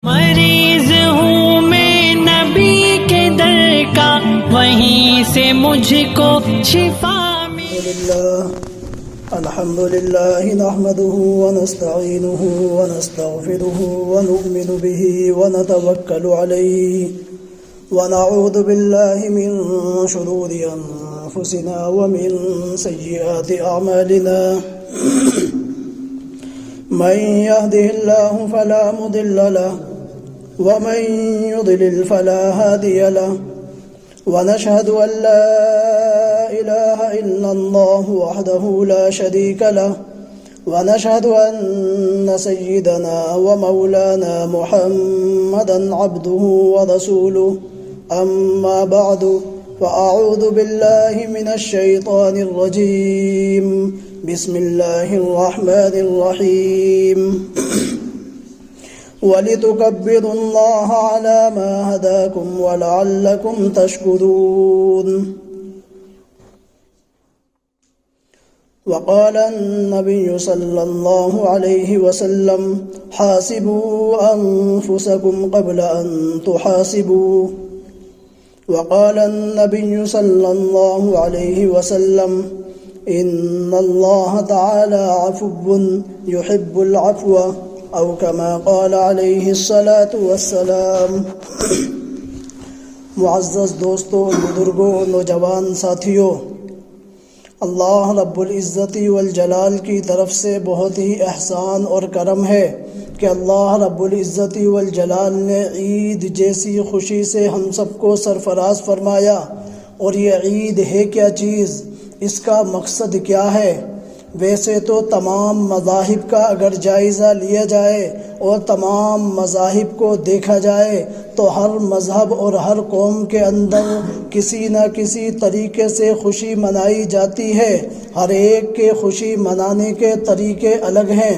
مریض ہوں میں نبی کے در کا، وہیں سے مجھ کو شفا الحمد لله نحمده ونستعينه ونستغفره ونؤمن به ونتوكل عليه ونعوذ بالله من شرور أنفسنا ومن سيئات أعمالنا من يهده الله فلا مضل له ومن يضلل فلا هادي له ونشهد أن لا إله إلا الله وحده لا شريك له ونشهد أن سيدنا ومولانا محمدا عبده ورسوله أما بعد فأعوذ بالله من الشيطان الرجيم بسم الله الرحمن الرحيم وَلِتُكَبِّرُوا اللَّهَ عَلَى مَا هَدَاكُمْ وَلَعَلَّكُمْ تَشْكُرُونَ. وقال النبي صلى الله عليه وسلم حاسبوا أنفسكم قبل أن تحاسبوا. وقال النبي صلى الله عليه وسلم إن الله تعالى عفو يحب العفو او كما قال علیہ الصلاۃ والسلام. معزز دوستوں، بزرگوں، نوجوان ساتھیوں، اللہ رب العزت والجلال کی طرف سے بہت ہی احسان اور کرم ہے کہ اللہ رب العزت والجلال نے عید جیسی خوشی سے ہم سب کو سرفراز فرمایا. اور یہ عید ہے کیا چیز، اس کا مقصد کیا ہے؟ ویسے تو تمام مذاہب کا اگر جائزہ لیا جائے اور تمام مذاہب کو دیکھا جائے تو ہر مذہب اور ہر قوم کے اندر کسی نہ کسی طریقے سے خوشی منائی جاتی ہے. ہر ایک کے خوشی منانے کے طریقے الگ ہیں،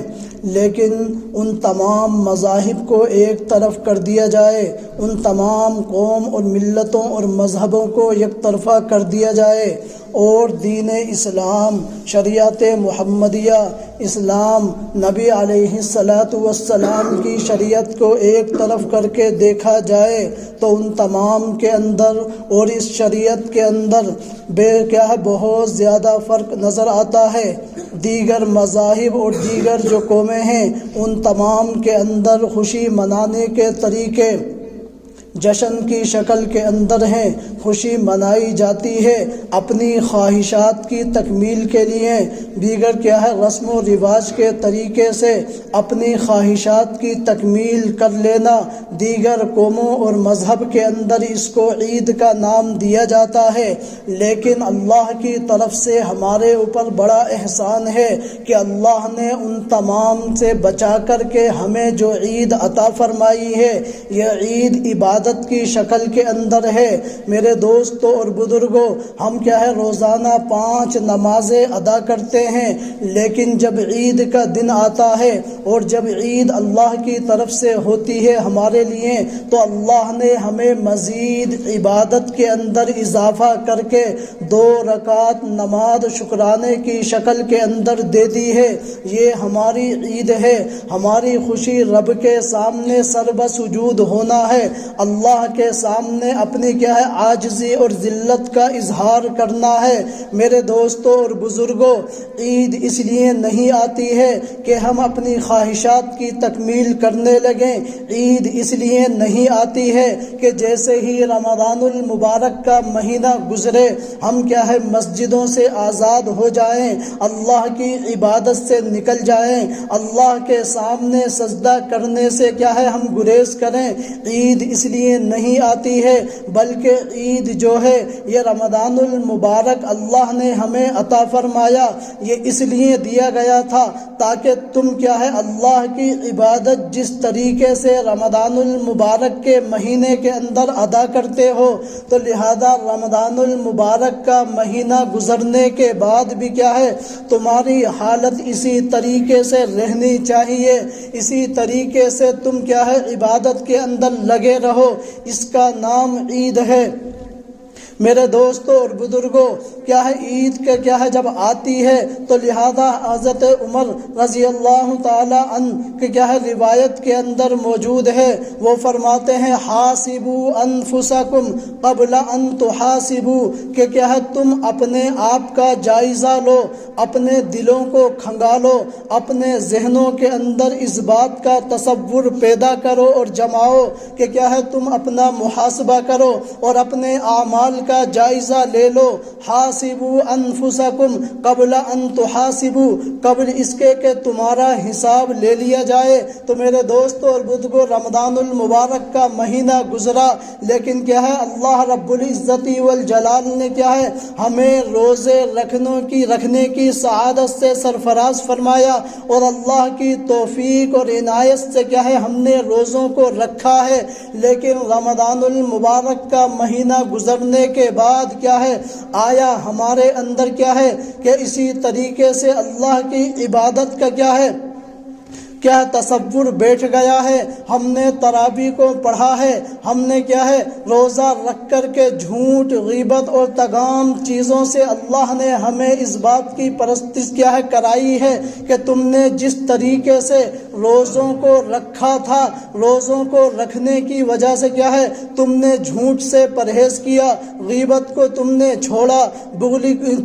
لیکن ان تمام مذاہب کو ایک طرف کر دیا جائے، ان تمام قوم اور ملتوں اور مذہبوں کو یک طرفہ کر دیا جائے اور دین اسلام، شریعت محمدیہ، اسلام، نبی علیہ الصلاۃ والسلام کی شریعت کو ایک طرف کر کے دیکھا جائے تو ان تمام کے اندر اور اس شریعت کے اندر بہت زیادہ فرق نظر آتا ہے. دیگر مذاہب اور دیگر جو قومیں ہیں ان تمام کے اندر خوشی منانے کے طریقے جشن کی شکل کے اندر ہیں. خوشی منائی جاتی ہے اپنی خواہشات کی تکمیل کے لیے. دیگر کیا ہے، رسم و رواج کے طریقے سے اپنی خواہشات کی تکمیل کر لینا. دیگر قوموں اور مذہب کے اندر اس کو عید کا نام دیا جاتا ہے، لیکن اللہ کی طرف سے ہمارے اوپر بڑا احسان ہے کہ اللہ نے ان تمام سے بچا کر کے ہمیں جو عید عطا فرمائی ہے، یہ عید عبادت کی شکل کے اندر ہے. میرے دوستوں اور بزرگوں، ہم کیا ہے، روزانہ 5 نمازیں ادا کرتے ہیں، لیکن جب عید کا دن آتا ہے اور جب عید اللہ کی طرف سے ہوتی ہے ہمارے لیے تو اللہ نے ہمیں مزید عبادت کے اندر اضافہ کر کے 2 رکعت نماز شکرانے کی شکل کے اندر دے دی ہے. یہ ہماری عید ہے. ہماری خوشی رب کے سامنے سر بسجود ہونا ہے، اللہ کے سامنے اپنی کیا ہے، عاجزی اور ذلت کا اظہار کرنا ہے. میرے دوستوں اور بزرگوں، عید اس لیے نہیں آتی ہے کہ ہم اپنی خواہشات کی تکمیل کرنے لگیں. عید اس لیے نہیں آتی ہے کہ جیسے ہی رمضان المبارک کا مہینہ گزرے ہم کیا ہے، مسجدوں سے آزاد ہو جائیں، اللہ کی عبادت سے نکل جائیں، اللہ کے سامنے سجدہ کرنے سے کیا ہے، ہم گریز کریں. عید اس لیے نہیں آتی ہے، بلکہ عید جو ہے یہ رمضان المبارک اللہ نے ہمیں عطا فرمایا. یہ اس لیے دیا گیا تھا تاکہ تم کیا ہے، اللہ کی عبادت جس طریقے سے رمضان المبارک کے مہینے کے اندر ادا کرتے ہو، تو لہذا رمضان المبارک کا مہینہ گزرنے کے بعد بھی کیا ہے، تمہاری حالت اسی طریقے سے رہنی چاہیے. اسی طریقے سے تم کیا ہے، عبادت کے اندر لگے رہو. اس کا نام عید ہے. میرے دوستوں اور بزرگوں، کیا ہے عید کے کیا ہے جب آتی ہے تو لہذا حضرت عمر رضی اللہ تعالی عنہ کہ کیا ہے روایت کے اندر موجود ہے، وہ فرماتے ہیں حاسبوا انفسکم قبل ان تحاسبوا، کہ کیا ہے تم اپنے آپ کا جائزہ لو، اپنے دلوں کو کھنگالو، اپنے ذہنوں کے اندر اس بات کا تصور پیدا کرو اور جماؤ کہ کیا ہے تم اپنا محاسبہ کرو اور اپنے اعمال کا جائزہ لے لو۔ حاسبوا انفسکم قبل ان تحاسبوا، قبل اس کے کہ تمہارا حساب لے لیا جائے۔ تو میرے دوستوں اور بزرگوں، رمضان المبارک کا مہینہ گزرا، لیکن کیا ہے اللہ رب العزت والجلال نے کیا ہے ہمیں روزے رکھنے کی سعادت سے سرفراز فرمایا، اور اللہ کی توفیق اور عنایت سے کیا ہے ہم نے روزوں کو رکھا ہے۔ لیکن رمضان المبارک کا مہینہ گزرنے کے بعد کیا ہے آیا ہمارے اندر کیا ہے کہ اسی طریقے سے اللہ کی عبادت کا کیا ہے تصور بیٹھ گیا ہے۔ ہم نے تراویح کو پڑھا ہے، ہم نے کیا ہے روزہ رکھ کر کے جھوٹ، غیبت اور تمام چیزوں سے اللہ نے ہمیں اس بات کی پرستش کیا ہے کرائی ہے کہ تم نے جس طریقے سے روزوں کو رکھا تھا، روزوں کو رکھنے کی وجہ سے کیا ہے تم نے جھوٹ سے پرہیز کیا، غیبت کو تم نے چھوڑا،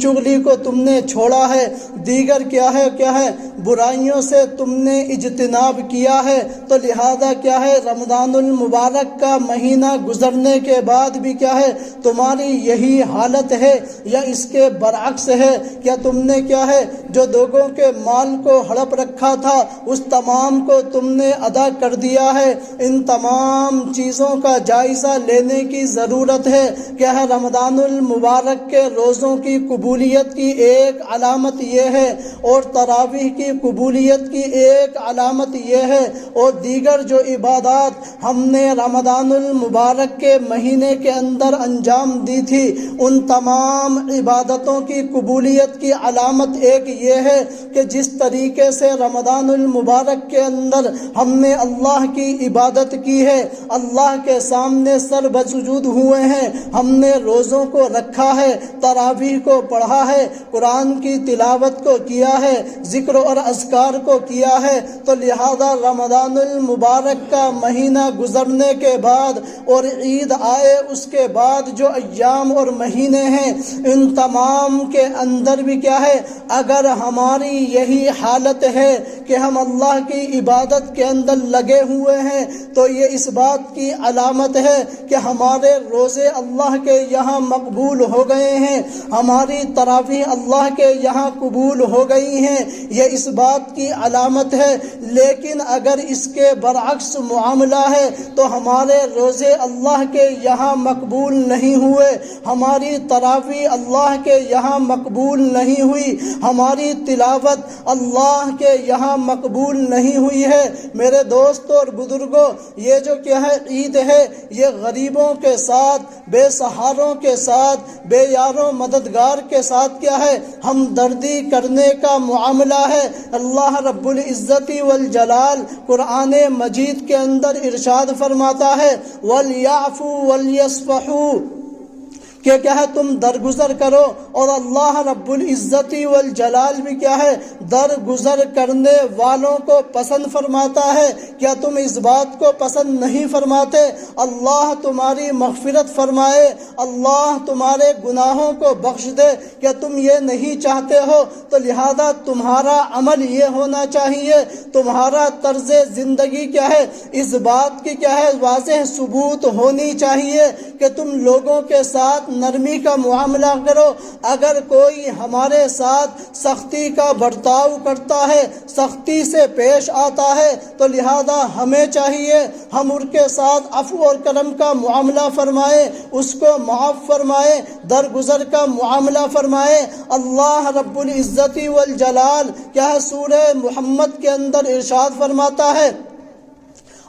چغلی کو تم نے چھوڑا ہے، دیگر کیا ہے برائیوں سے تم نے اجتناب کیا ہے۔ تو لہذا کیا ہے رمضان المبارک کا مہینہ گزرنے کے بعد بھی کیا ہے تمہاری یہی حالت ہے یا اس کے برعکس ہے؟ کیا تم نے کیا ہے جو لوگوں کے مال کو ہڑپ رکھا تھا اس تمام کو تم نے ادا کر دیا ہے؟ ان تمام چیزوں کا جائزہ لینے کی ضرورت ہے۔ کیا ہے رمضان المبارک کے روزوں کی قبولیت کی ایک علامت یہ ہے، اور تراویح کی قبولیت کی ایک علامت یہ ہے، اور دیگر جو عبادات ہم نے رمضان المبارک کے مہینے کے اندر انجام دی تھی، ان تمام عبادتوں کی قبولیت کی علامت ایک یہ ہے کہ جس طریقے سے رمضان المبارک کے اندر ہم نے اللہ کی عبادت کی ہے، اللہ کے سامنے سر بسجود ہوئے ہیں، ہم نے روزوں کو رکھا ہے، تراویح کو پڑھا ہے، قرآن کی تلاوت کو کیا ہے، ذکر اور اذکار کو کیا ہے، تو لہذا رمضان المبارک کا مہینہ گزرنے کے بعد اور عید آئے اس کے بعد جو ایام اور مہینے ہیں، ان تمام کے اندر بھی کیا ہے اگر ہماری یہی حالت ہے کہ ہم اللہ کی عبادت کے اندر لگے ہوئے ہیں، تو یہ اس بات کی علامت ہے کہ ہمارے روزے اللہ کے یہاں مقبول ہو گئے ہیں، ہماری تراویح اللہ کے یہاں قبول ہو گئی ہیں، یہ اس بات کی علامت ہے۔ لیکن اگر اس کے برعکس معاملہ ہے تو ہمارے روزے اللہ کے یہاں مقبول نہیں ہوئے، ہماری تراویح اللہ کے یہاں مقبول نہیں ہوئی، ہماری تلاوت اللہ کے یہاں مقبول نہیں ہوئی ہے۔ میرے دوستوں اور بزرگوں، یہ جو کیا ہے عید ہے، یہ غریبوں کے ساتھ، بے سہاروں کے ساتھ، بے یاروں مددگار کے ساتھ کیا ہے ہمدردی کرنے کا معاملہ ہے۔ اللہ رب العزت والجلال قرآن مجید کے اندر ارشاد فرماتا ہے وَلْيَعْفُوا وَلْيَصْفَحُوا، کہ کیا ہے تم درگزر کرو، اور اللہ رب العزت والجلال بھی کیا ہے درگزر کرنے والوں کو پسند فرماتا ہے۔ کیا تم اس بات کو پسند نہیں فرماتے؟ اللہ تمہاری مغفرت فرمائے، اللہ تمہارے گناہوں کو بخش دے، کیا تم یہ نہیں چاہتے ہو؟ تو لہذا تمہارا عمل یہ ہونا چاہیے، تمہارا طرز زندگی کیا ہے اس بات کی کیا ہے واضح ثبوت ہونی چاہیے کہ تم لوگوں کے ساتھ نرمی کا معاملہ کرو۔ اگر کوئی ہمارے ساتھ سختی کا برتاؤ کرتا ہے، سختی سے پیش آتا ہے، تو لہذا ہمیں چاہیے ہم ان کے ساتھ عفو اور کرم کا معاملہ فرمائیں، اس کو معاف فرمائیں، درگزر کا معاملہ فرمائیں۔ اللہ رب العزت والجلال کیا ہے سورہ محمد کے اندر ارشاد فرماتا ہے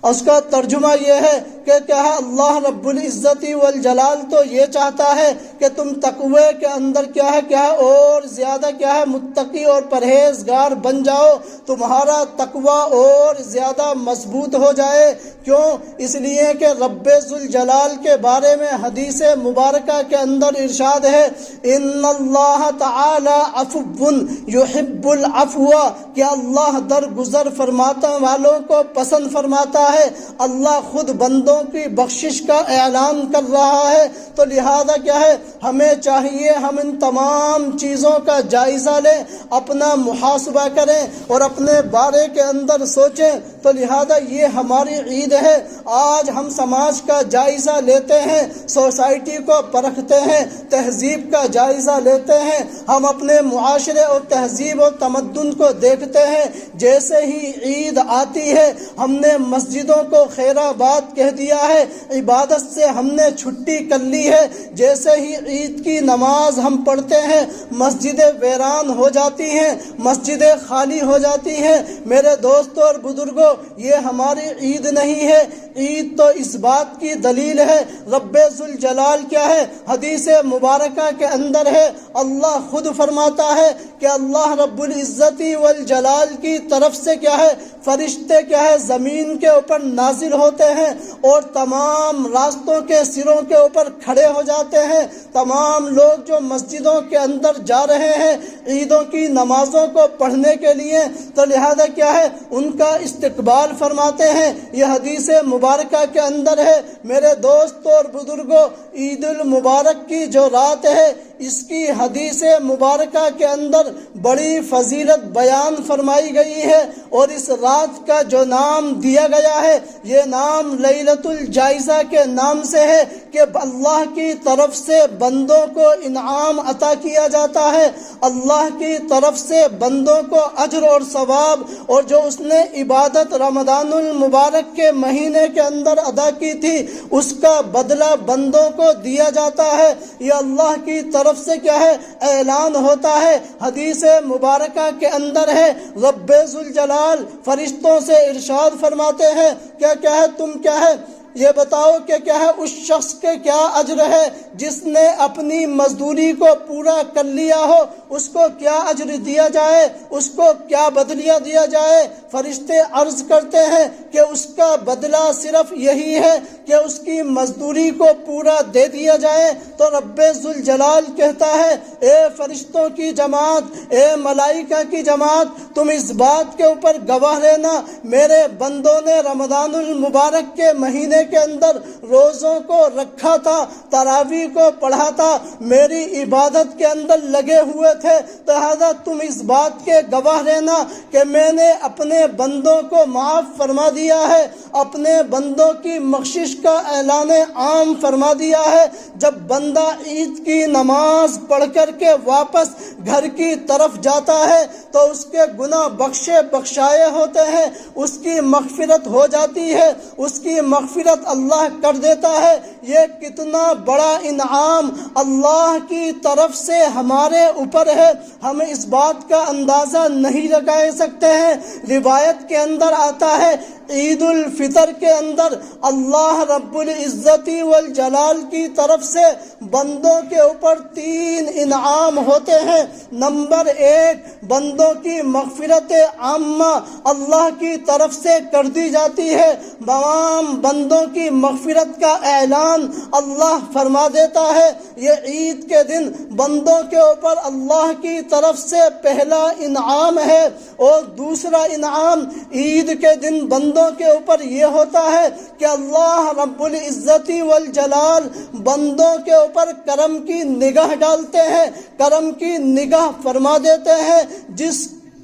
اس کا ترجمہ یہ ہے کہ کیا ہے اللہ رب العزت والجلال تو یہ چاہتا ہے کہ تم تقوی کے اندر کیا ہے اور زیادہ کیا ہے متقی اور پرہیزگار بن جاؤ، تمہارا تقوی اور زیادہ مضبوط ہو جائے۔ کیوں؟ اس لیے کہ رب ذوالجلال کے بارے میں حدیث مبارکہ کے اندر ارشاد ہے ان اللہ تعالی عفو یحب العفو، کہ اللہ درگزر فرماتا والوں کو پسند فرماتا ہے۔ اللہ خود بندوں کی بخشش کا اعلان کر رہا ہے، تو لہذا کیا ہے ہمیں چاہیے ہم ان تمام چیزوں کا جائزہ لیں، اپنا محاسبہ کریں اور اپنے بارے کے اندر سوچیں۔ تو لہذا یہ ہماری عید ہے۔ آج ہم سماج کا جائزہ لیتے ہیں، سوسائٹی کو پرکھتے ہیں، تہذیب کا جائزہ لیتے ہیں، ہم اپنے معاشرے اور تہذیب اور تمدن کو دیکھتے ہیں۔ جیسے ہی عید آتی ہے ہم نے مسجدوں کو خیر آباد کہہ دیا ہے، عبادت سے ہم نے چھٹی کر لی ہے۔ جیسے ہی عید کی نماز ہم پڑھتے ہیں مسجدیں ویران ہو جاتی ہیں، مسجدیں خالی ہو جاتی ہیں۔ میرے دوستوں اور بزرگوں، یہ ہماری عید نہیں ہے۔ عید تو اس بات کی دلیل ہے، رب ذوالجلال کیا ہے حدیث مبارکہ کے اندر ہے، اللہ خود فرماتا ہے کہ اللہ رب العزت والجلال کی طرف سے کیا ہے فرشتے کیا ہے زمین کے اوپر نازل ہوتے ہیں اور تمام راستوں کے سروں کے اوپر کھڑے ہو جاتے ہیں۔ تمام لوگ جو مسجدوں کے اندر جا رہے ہیں عیدوں کی نمازوں کو پڑھنے کے لیے، تو لہذا کیا ہے ان کا استقبال فرماتے ہیں۔ یہ حدیث مبارکہ کے اندر ہے۔ میرے دوستوں اور بزرگوں، عید المبارک کی جو رات ہے اس کی حدیث مبارکہ کے اندر بڑی فضیلت بیان فرمائی گئی ہے، اور اس رات کا جو نام دیا گیا ہے یہ نام لیلۃ الجائزہ کے نام سے ہے، کہ اللہ کی طرف سے بندوں کو انعام عطا کیا جاتا ہے، اللہ کی طرف سے بندوں کو اجر اور ثواب، اور جو اس نے عبادت رمضان المبارک کے مہینے کے اندر ادا کی تھی اس کا بدلہ بندوں کو دیا جاتا ہے۔ یہ اللہ کی طرف سے کیا ہے اعلان ہوتا ہے۔ حدیث مبارکہ کے اندر ہے رب ذوالجلال فرشتوں سے ارشاد فرماتے ہیں کیا ہے تم کیا ہے یہ بتاؤ کہ کیا ہے اس شخص کے کیا اجر ہے جس نے اپنی مزدوری کو پورا کر لیا ہو، اس کو کیا اجر دیا جائے، اس کو کیا بدلہ دیا جائے۔ فرشتے عرض کرتے ہیں کہ اس کا بدلہ صرف یہی ہے کہ اس کی مزدوری کو پورا دے دیا جائے۔ تو رب ذوالجلال کہتا ہے اے فرشتوں کی جماعت، اے ملائکہ کی جماعت، تم اس بات کے اوپر گواہ رہنا میرے بندوں نے رمضان المبارک کے مہینے کے اندر روزوں کو رکھا تھا، تراویح کو پڑھا تھا، میری عبادت کے اندر لگے ہوئے تھے، لہذا تم اس بات کے گواہ رہنا کہ میں نے اپنے بندوں کو معاف فرما دیا ہے، اپنے بندوں کی بخشش کا اعلان عام فرما دیا ہے۔ جب بندہ عید کی نماز پڑھ کر کے واپس گھر کی طرف جاتا ہے تو اس کے گناہ بخشائے ہوتے ہیں، اس کی مغفرت ہو جاتی ہے، اس کی مغفرت اللہ کر دیتا ہے۔ یہ کتنا بڑا انعام اللہ کی طرف سے ہمارے اوپر ہے، ہم اس بات کا اندازہ نہیں لگا سکتے ہیں۔ روایت کے اندر آتا ہے عید الفطر کے اندر اللہ رب العزت والجلال کی طرف سے بندوں کے اوپر 3 انعام ہوتے ہیں۔ نمبر 1، بندوں کی مغفرت عامہ اللہ کی طرف سے کر دی جاتی ہے، تمام بندوں کی مغفرت کا اعلان اللہ فرما دیتا ہے۔ یہ عید کے دن بندوں کے اوپر اللہ کی طرف سے پہلا انعام ہے، اور دوسرا انعام عید کے دن بندوں کے اوپر یہ ہوتا ہے کہ اللہ رب العزت والجلال بندوں کے اوپر کرم کی نگاہ ڈالتے ہیں، کرم کی نگاہ فرما دیتے ہیں،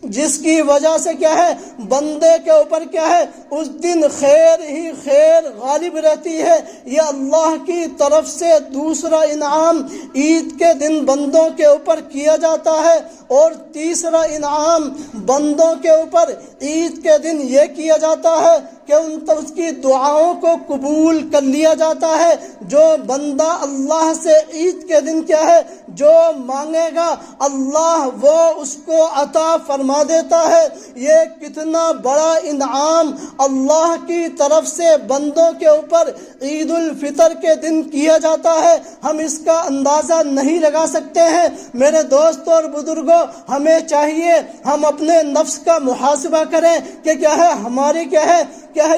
جس کی وجہ سے کیا ہے بندے کے اوپر کیا ہے اس دن خیر ہی خیر غالب رہتی ہے۔ یہ اللہ کی طرف سے دوسرا انعام عید کے دن بندوں کے اوپر کیا جاتا ہے، اور تیسرا انعام بندوں کے اوپر عید کے دن یہ کیا جاتا ہے کہ اس کی دعاؤں کو قبول کر لیا جاتا ہے۔ جو بندہ اللہ سے عید کے دن کیا ہے جو مانگے گا اللہ وہ اس کو عطا فرما دیتا ہے۔ یہ کتنا بڑا انعام اللہ کی طرف سے بندوں کے اوپر عید الفطر کے دن کیا جاتا ہے، ہم اس کا اندازہ نہیں لگا سکتے ہیں۔ میرے دوستوں اور بزرگوں، ہمیں چاہیے ہم اپنے نفس کا محاسبہ کریں کہ کیا ہے ہماری کیا ہے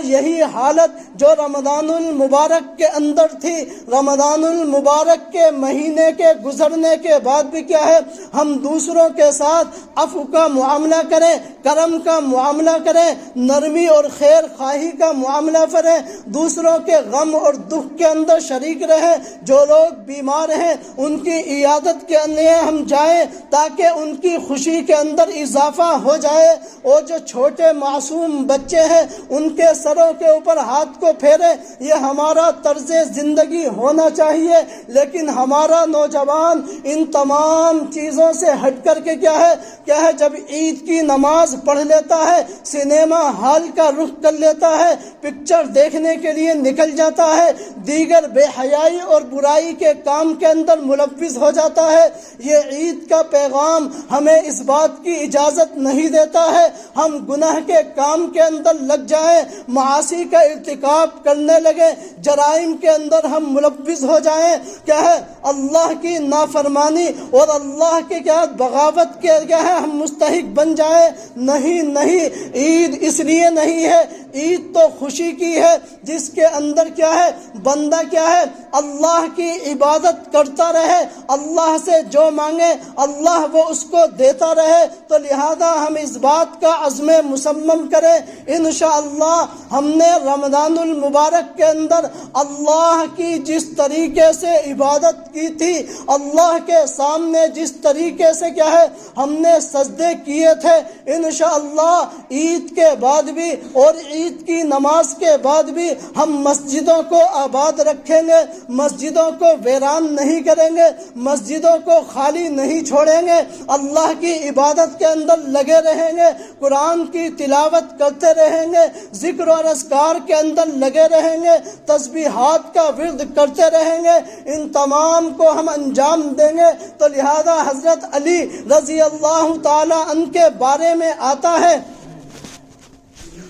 یہی حالت جو رمضان المبارک کے اندر تھی۔ رمضان المبارک کے مہینے کے گزرنے کے بعد بھی کیا ہے ہم دوسروں کے ساتھ عفو کا معاملہ کریں، کرم کا معاملہ کریں، نرمی اور خیر خواہی کا معاملہ کریں، دوسروں کے غم اور دکھ کے اندر شریک رہیں۔ جو لوگ بیمار ہیں ان کی عیادت کے لیے ہم جائیں تاکہ ان کی خوشی کے اندر اضافہ ہو جائے، اور جو چھوٹے معصوم بچے ہیں ان کے سروں کے اوپر ہاتھ کو پھیرے۔ یہ ہمارا طرز زندگی ہونا چاہیے، لیکن ہمارا نوجوان ان تمام چیزوں سے ہٹ کر کے کیا ہے جب عید کی نماز پڑھ لیتا ہے سنیما ہال کا رخ کر لیتا ہے، پکچر دیکھنے کے لیے نکل جاتا ہے، دیگر بے حیائی اور برائی کے کام کے اندر ملوث ہو جاتا ہے۔ یہ عید کا پیغام ہمیں اس بات کی اجازت نہیں دیتا ہے ہم گناہ کے کام کے اندر لگ جائیں، معاصی کا ارتکاب کرنے لگے، جرائم کے اندر ہم ملوث ہو جائیں، کیا ہے اللہ کی نافرمانی اور اللہ کے کیا بغاوت کے کیا ہے ہم مستحق بن جائیں۔ نہیں، عید اس لیے نہیں ہے، عید تو خوشی کی ہے جس کے اندر کیا ہے بندہ کیا ہے اللہ کی عبادت کرتا رہے، اللہ سے جو مانگے اللہ وہ اس کو دیتا رہے۔ تو لہذا ہم اس بات کا عزم مصمم کریں انشاءاللہ ہم نے رمضان المبارک کے اندر اللہ کی جس طریقے سے عبادت کی تھی، اللہ کے سامنے جس طریقے سے کیا ہے ہم نے سجدے کیے تھے، انشاءاللہ عید کے بعد بھی اور عید کی نماز کے بعد بھی ہم مسجدوں کو آباد رکھیں گے، مسجدوں کو ویران نہیں کریں گے، مسجدوں کو خالی نہیں چھوڑیں گے، اللہ کی عبادت کے اندر لگے رہیں گے، قرآن کی تلاوت کرتے رہیں گے، ذکر اور اذکار کے اندر لگے رہیں گے، تسبیحات کا ورد کرتے رہیں گے، ان تمام کو ہم انجام دیں گے۔ تو لہذا حضرت علی رضی اللہ تعالی عنہ کے بارے میں آتا ہے،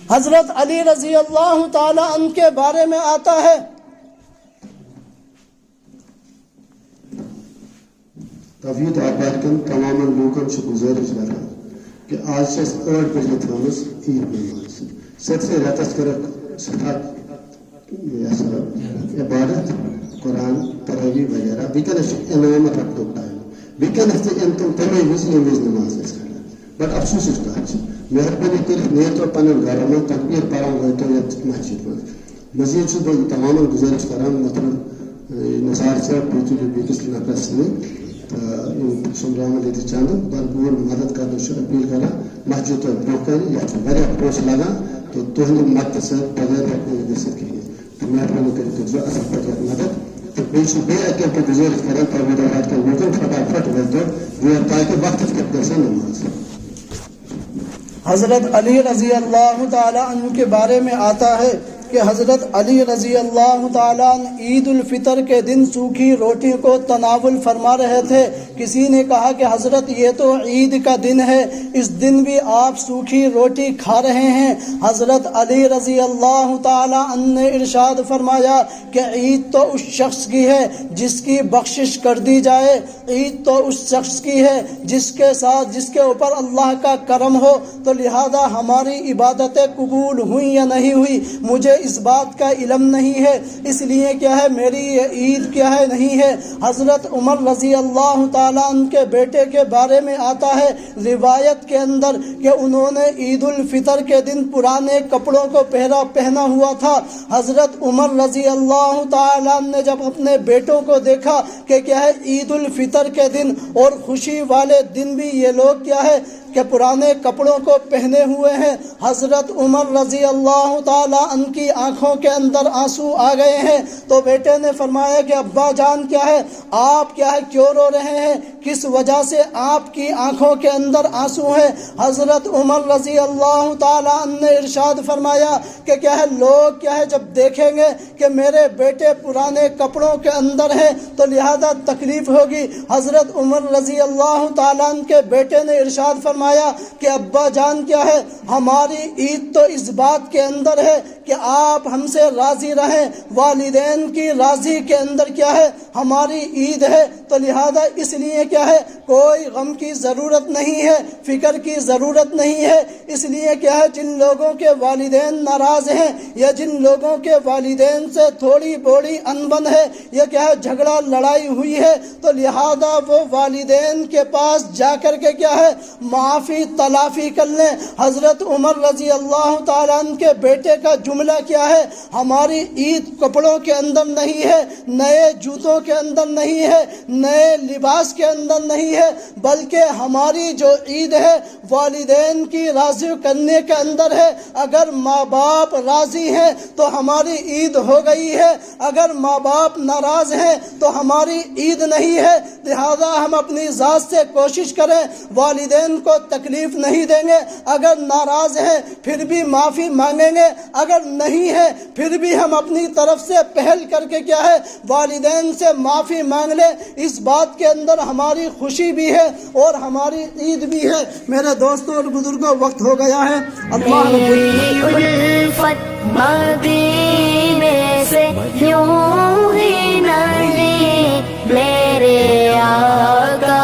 حضرت علی رضی اللہ تعالی عنہ کے بارے میں آتا ہے توحید آباد کن تمام لوکن سے گزارش کران کہ آج سے 8 بجے تھامس عید نماز سب سے رتس کرک سٹھا عبادت قرآن تراویح وغیرہ بیکنس انعامت رکھو ٹائم بیکنس تم تمے وز نماز کران بٹ افسوس اس کا مہربانی کر نیتو پنن گھر میں تکبیر پڑھان ویتو یت مسجد میں مزید سے بہت تمام گزارش کران محترم نثار صاحب بیتو بیکس نفرس میں سمرام علی چند بھرپور مدد کرنے سے اپیل کرا مسجد تو برکر یا واریاہ پوش لگا تو تہند مدد سے بغیر گھت کہین تو مہربانی کر جو اصل پہ مدد تو بیٚیہِ پہ گزارش کران توحید آباد کے لوگوں فٹافٹ ویتو تاکہ وقت گژھِ نماز۔ حضرت علی رضی اللہ تعالی عنہ کے بارے میں آتا ہے کہ حضرت علی رضی اللہ تعالیٰ عید الفطر کے دن سوکھی روٹی کو تناول فرما رہے تھے۔ کسی نے کہا کہ حضرت یہ تو عید کا دن ہے، اس دن بھی آپ سوکھی روٹی کھا رہے ہیں۔ حضرت علی رضی اللہ تعالیٰ عنہ نے ارشاد فرمایا کہ عید تو اس شخص کی ہے جس کی بخشش کر دی جائے، عید تو اس شخص کی ہے جس کے اوپر اللہ کا کرم ہو۔ تو لہذا ہماری عبادتیں قبول ہوئیں یا نہیں ہوئی مجھے اس بات کا علم نہیں ہے، اس لیے کیا ہے میری یہ عید کیا ہے نہیں ہے۔ حضرت عمر رضی اللہ تعالیٰ عنہ کے بیٹے کے بارے میں آتا ہے روایت کے اندر کہ انہوں نے عید الفطر کے دن پرانے کپڑوں کو پہنا ہوا تھا۔ حضرت عمر رضی اللہ تعالیٰ عنہ نے جب اپنے بیٹوں کو دیکھا کہ کیا ہے عید الفطر کے دن اور خوشی والے دن بھی یہ لوگ کیا ہے کہ پرانے کپڑوں کو پہنے ہوئے ہیں۔ حضرت عمر رضی اللہ تعالیٰ عنہ کی آنکھوں کے اندر آنسو آ گئے ہیں، تو بیٹے نے فرمایا کہ ابا جان کیا ہے، آپ کیا ہے کیوں رو رہے ہیں، کس وجہ سے آپ کی آنکھوں کے اندر آنسو ہیں؟ حضرت عمر رضی اللہ تعالیٰ عنہ نے ارشاد فرمایا کہ کیا ہے لوگ کیا ہے جب دیکھیں گے کہ میرے بیٹے پرانے کپڑوں کے اندر ہیں تو لہذا تکلیف ہوگی۔ حضرت عمر رضی اللہ تعالیٰ عنہ کے بیٹے نے ارشاد فرمایا کہ ابا جان کیا ہے، ہماری عید تو اس بات کے اندر ہے کہ آپ ہم سے راضی رہیں، والدین کی راضی کے اندر کیا ہے ہماری عید ہے، تو لہذا اس لیے کیا ہے کوئی غم کی ضرورت نہیں ہے، فکر کی ضرورت نہیں ہے۔ اس لیے کیا ہے جن لوگوں کے والدین ناراض ہیں یا جن لوگوں کے والدین سے تھوڑی بوڑی انبن ہے یا کیا ہے جھگڑا لڑائی ہوئی ہے، تو لہذا وہ والدین کے پاس جا کر کے کیا ہے معافی تلافی کر لیں۔ حضرت عمر رضی اللہ تعالیٰ عنہ کے بیٹے کا جملہ کیا ہے، ہماری عید کپڑوں کے اندر نہیں ہے، نئے جوتوں کے اندر نہیں ہے، نئے لباس کے اندر نہیں ہے، بلکہ ہماری جو عید ہے والدین کی راضی کرنے کے اندر ہے۔ اگر ماں باپ راضی ہیں تو ہماری عید ہو گئی ہے، اگر ماں باپ ناراض ہیں تو ہماری عید نہیں ہے۔ لہذا ہم اپنی ذات سے کوشش کریں والدین کو تکلیف نہیں دیں گے، اگر ناراض ہیں پھر بھی معافی مانگیں گے، اگر نہیں ہے پھر بھی ہم اپنی طرف سے پہل کر کے کیا ہے والدین سے معافی مانگ لیں۔ اس بات کے اندر ہماری خوشی بھی ہے اور ہماری عید بھی ہے۔ میرے دوستوں اور بزرگوں وقت ہو گیا ہے، اللہ میری الفت مدینے سے یوں ہی نہیں، میرے آقا